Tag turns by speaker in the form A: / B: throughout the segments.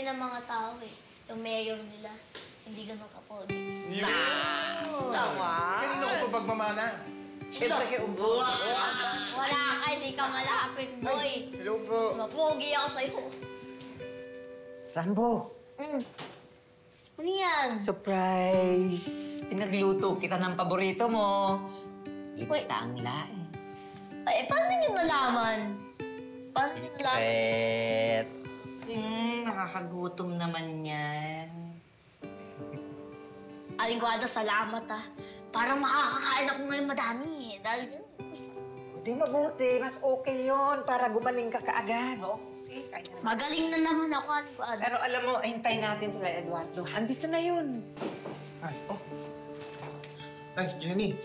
A: ng mga tao eh. Yung mayor nila, hindi ganun kapogi.
B: Tama! Kanino ko pa pagmamana? Siyempre kay Umbo.
A: Wala ka, hindi ka malapit, boy.
B: Hello po.
A: Mas mapogi ako sa'yo.
C: Rambo,
A: Ano yan?
C: surprise! Pinagluto kita ng paborito mo.
A: Wait.
C: Kita ang lain.
A: Eh, paano nyo nalaman? Paano nyo nalaman?
C: Secret.
D: Nakakagutom naman yan.
A: Aling Guada, salamat ah. Parang makakakain ako ngayon madami eh. Dahil
C: Hindi mabuti. Mas okay yon para gumaling ka kaagad.
D: Oo, sige, kain na.
A: magaling na naman ako, Aling Guada.
C: Pero alam mo, hintayin natin sila, Eduardo. Andito na yun.
B: Ay, Nice, Jenny.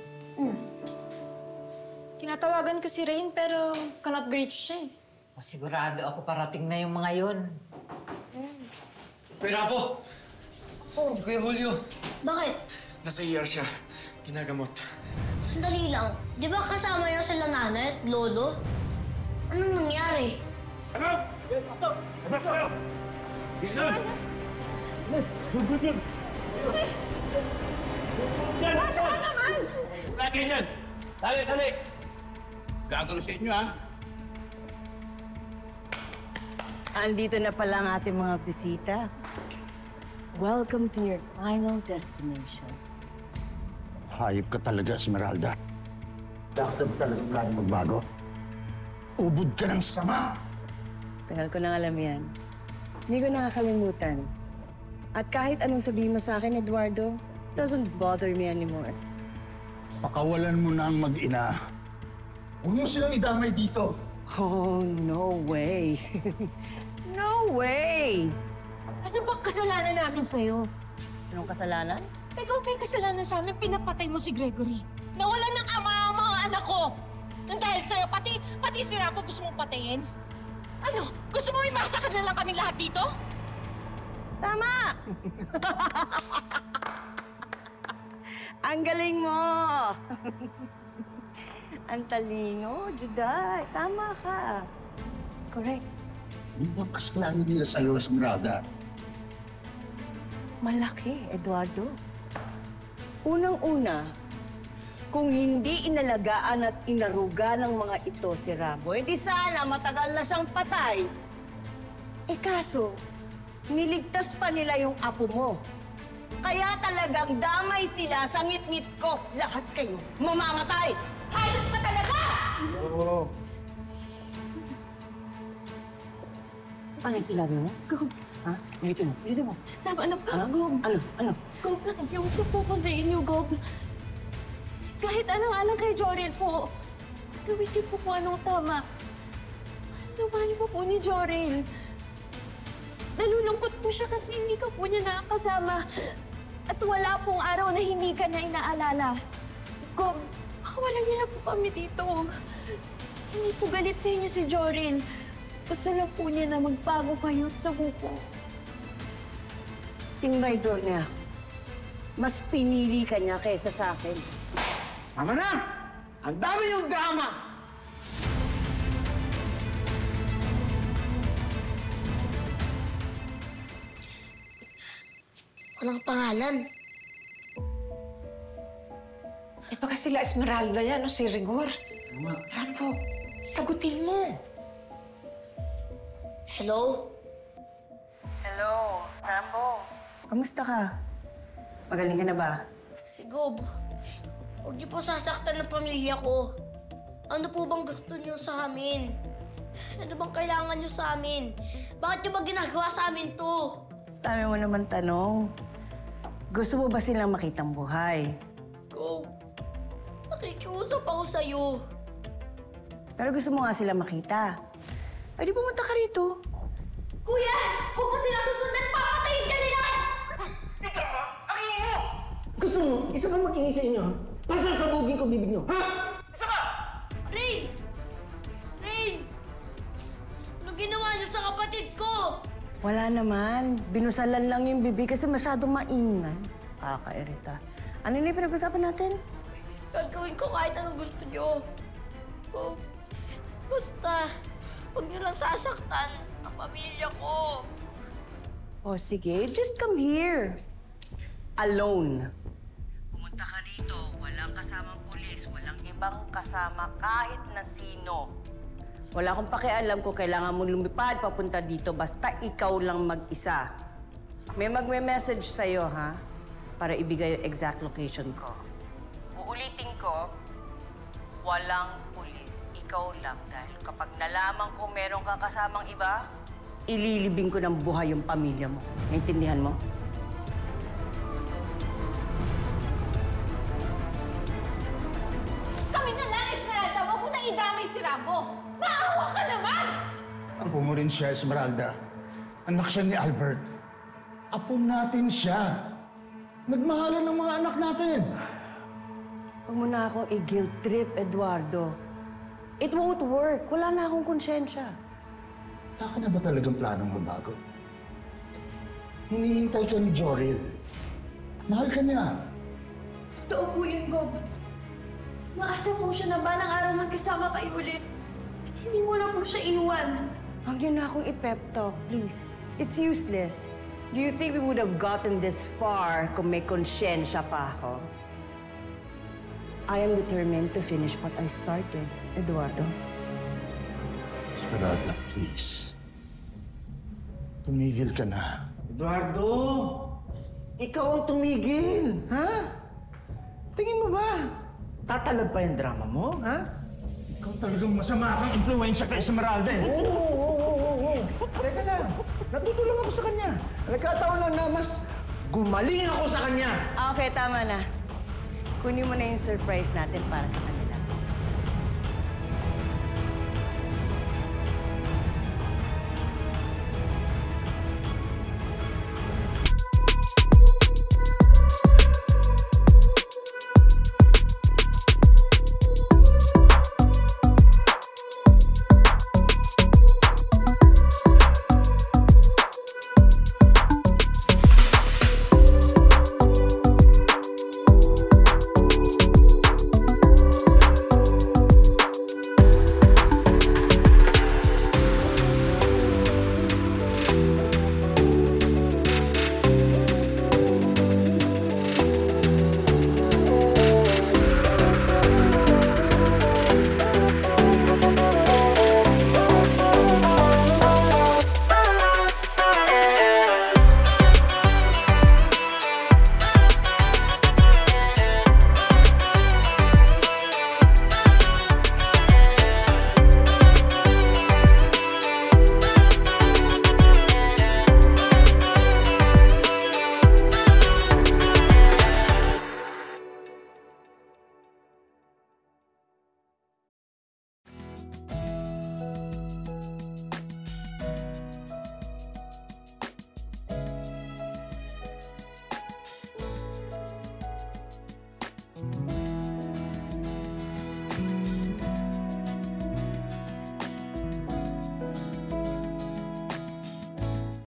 E: Tinatawagan ko si Rain pero cannot reach siya eh.
C: O, sigurado ako parating na yung mga yun.
B: Kuya Rapo! Si Kuya Julio.
A: Bakit?
B: Nasa ER siya. Ginagamot.
A: Sandali lang. Di ba kasama niya sila nanay at lolo? Anong nangyari?
F: Lagi yan! Dali, dali! Gagano sa inyo, ha?
G: Andito na pala ang ating mga bisita. Welcome to your final destination.
H: Hayop ka talaga, Esmeralda. Dapat talaga lagi magbago. Ubod ka ng sama.
G: Tagal ko nang alam yan. Hindi ko nakakalimutan. At kahit anong sabihin mo sa akin, Eduardo, doesn't bother me anymore.
H: Pakawalan mo na ang mag-ina. Huwag mo silang idamay dito.
G: Oh, no way. No way!
E: Ano bang kasalanan namin sa'yo?
G: Anong kasalanan?
E: Ikaw may kasalanan sa amin, pinapatay mo si Gregory. Nawala ng ama ang mga anak ko. Nang dahil sa'yo, pati si Rambo gusto mong patayin? Ano? Gusto mo imasakar na lang kami lahat dito?
G: Tama! Ang galing mo! Ang talino, Juday. Tama ka. Correct.
H: Yung bang kasalanan nila sa'yo, Esmeralda?
G: Malaki, Eduardo. Unang-una, kung hindi inalagaan at inaruga ng mga ito si Rambo, hindi sana matagal na siyang patay. Eh kaso, niligtas pa nila yung apo mo. Kaya talagang damay sila sa ngit-ngit ko. Lahat kayo mamamatay!
E: Hayop ka talaga!
H: Oo.
G: Ano yung sinabi mo?
E: Gob,
G: Ha? Ulitin mo. Ulitin mo.
E: tama na
G: Ha?
E: Gob.
G: Ano? Ano?
E: Gob, nakikiusap po ko sa inyo, Gob. Kahit anong alang kay Jorel po, gawin niyo po kung anong tama. Namahal ko po ni Jorel. Nalulungkot po siya kasi hindi ka po niya nakakasama. At wala pong araw na hindi ka na inaalala. Gob, pakawalan niyo na po kami dito. Hindi po galit sa inyo si Jorel. Gusto lang po niya na magbago kayo at subuko.
G: Tinraidor niya ako. Mas pinili ka niya kaysa sa akin.
H: Tama na! Ang dami yung drama!
A: Walang pangalan.
C: Eh, baka sila Esmeralda yan o si Rigor. Rambo, sagutin mo.
A: Hello?
G: Hello, Rambo. Kamusta ka? Magaling ka na ba?
A: Hey, Gob, huwag niyo po sasaktan ng pamilya ko. Ano po bang gusto niyo sa amin? Ano bang kailangan niyo sa amin? Bakit niyo ba ginagawa sa amin to?
G: Dami mo naman tanong. Gusto mo ba silang makitang buhay?
A: Gob, nakikiusap ako sa'yo.
G: Pero gusto mo nga sila makita. Pwede pumunta ka rito.
E: Kuya! Huwag mo sila susundan! Papatayin ka nila!
I: Gusto mo, isa pa mag-ingay sa inyo. Pasasabugin ko bibig nyo, ha?
A: Rain! Rain! Ano ginawa niyo sa kapatid ko?
G: Wala naman. Binusalan lang yung bibig kasi masyadong maingay. Kakairita. Ano na yung pinag-usapan natin?
A: Gagawin ko kahit anong gusto niyo. Gob, basta, huwag niyo lang sasaktan ang pamilya ko.
G: O sige, just come here. Alone. Pumunta ka rito, walang kasamang pulis, walang ibang kasama kahit na sino. Wala akong pakialam kung kailangan mo lumipad papunta dito, basta ikaw lang mag-isa. May magme-message sa'yo, ha? Para ibigay yung exact location ko. Uulitin ko, walang pulis, ikaw lang. Dahil kapag nalaman ko meron kang kasamang iba, ililibing ko ng buhay yung pamilya mo. Naintindihan mo?
E: Kami na lang, Esmeralda! Huwag mo na idamay si Rambo! Maawa ka naman!
H: Apo mo rin siya, Esmeralda. Anak siya ni Albert. Apo natin siya. Nagmahalan ng mga anak natin.
G: Huwag mo na akong i-guilt trip, Eduardo. It won't work. Wala na akong konsyensya.
H: Wala ka na ba talagang planong magbago? Hinihintay ka ni Joril. Mahal ka niya.
E: Totoo po yun, Gob. Maasa po siya na balang araw magkasama kayo ulit. At hindi mo na po siya iwan.
G: Huwag niyo na akong i-pep talk, please. It's useless. Do you think we would have gotten this far kung may konsyensya pa ako? I am determined to finish what I started, Eduardo.
H: Esmeralda, please. Tumigil ka na.
I: Eduardo! Ikaw ang tumigil, ha? Tingin mo ba? Tatalab pa yung drama mo, ha?
H: Ikaw talagang masama kang impluensya kay Esmeralda eh.
I: Oo. Teka lang, natutulong ako sa kanya. Nagkataon lang na mas gumaling ako sa kanya.
G: Okay, tama na. Kunin mo na yung surprise natin para sa kanya.